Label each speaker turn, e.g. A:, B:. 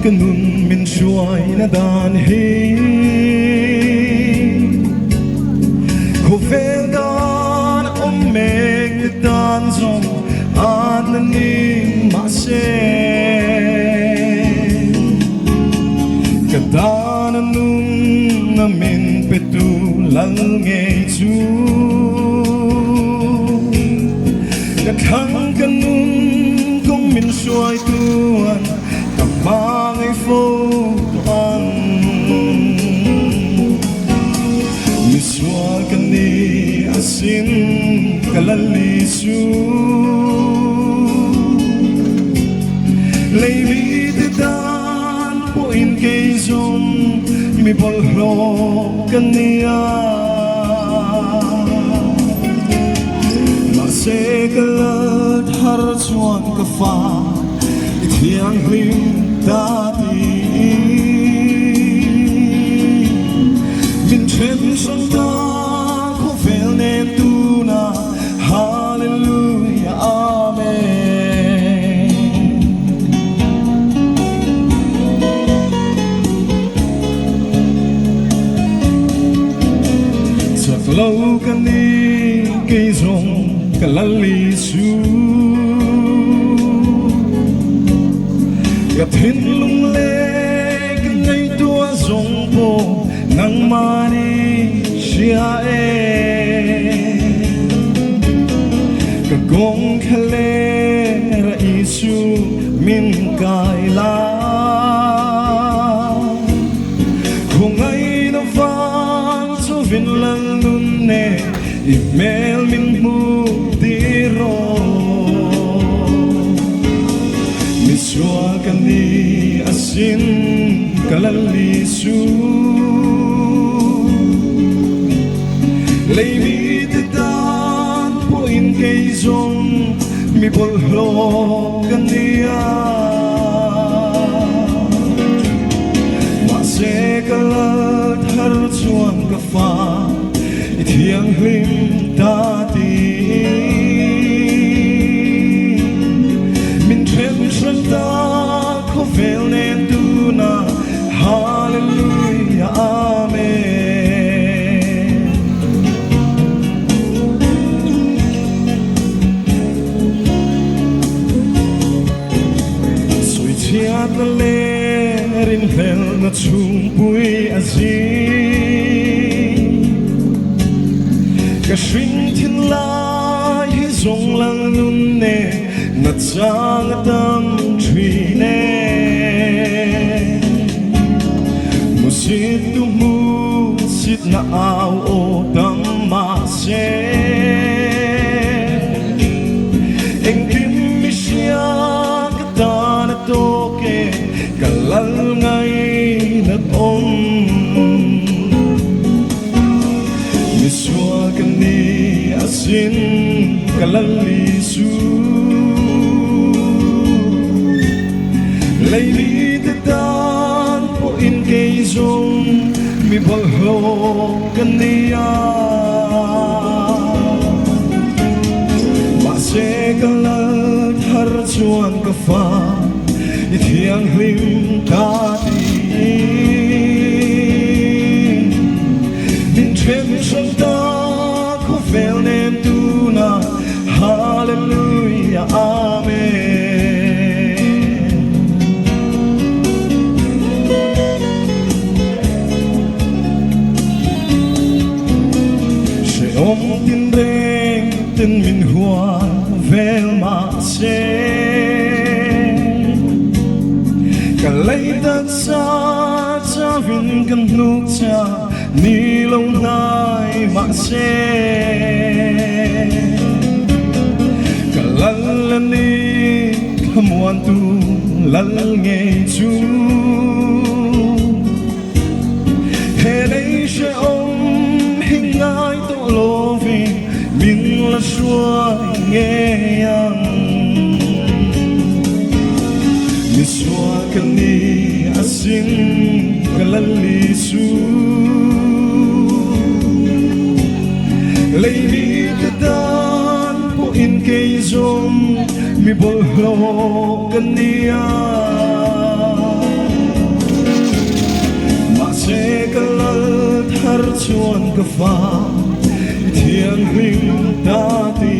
A: kanun min shuai na dan hi ko vel dan meg dan zong an ni ma se kadan nung na min petu lang nge chu thang kanun kong min shuai tuan mang ai phố ăn mi xua kan ni asin kalali su lấy đi từ tan po in cây zong mi bol lo kan ni a ma se kalat har chuan ka fa thiang hlim ta ti min chen sang ta ko vel nen tu na hallelujah amen sak lo kan ni cây rong kalali su gặp thiên lung lê cái ngày tua rong po nang mani chia e cái gong khale ra isu min kai la kung ay na vang so vin lang nun ne email min mu tiro miswa kan ni asin kalali su lấy mi te dan po in cây zong mi bol lo kan ni a ma se kalat har chuan ka fa i thiang hlim ta ti min them san ta ko vel nen tu na hallelujah amen soi chiat na le rin vel na chung pui azi ka shring thin lai hi zong lang nun ne na chang tam thui ne sit tu mu sit na ao o tam ma se eng kim mi sia ka ta na to ke kalal ngai na om mi sua kan ni asin kalali su lấy đi te tan po in cây zong mi bol ho kan ni a ma se kalat har chuan ka fa i thiang hlim ta ti min them sang ta ko vel nen tu na hallelujah amen om tin reng tin min hoa vel ma se ka lấy đất xa cha vin kan nuk cha ni lâu nay ma se ka lal ni khamuan tu lal nge chu he nei she om hingai to lovi min la shua nge yang mi shua kan ni asin kalali su lấy đi cái dan po in cây zong mi bol lo kan ni a ka fa thiang ring ta ti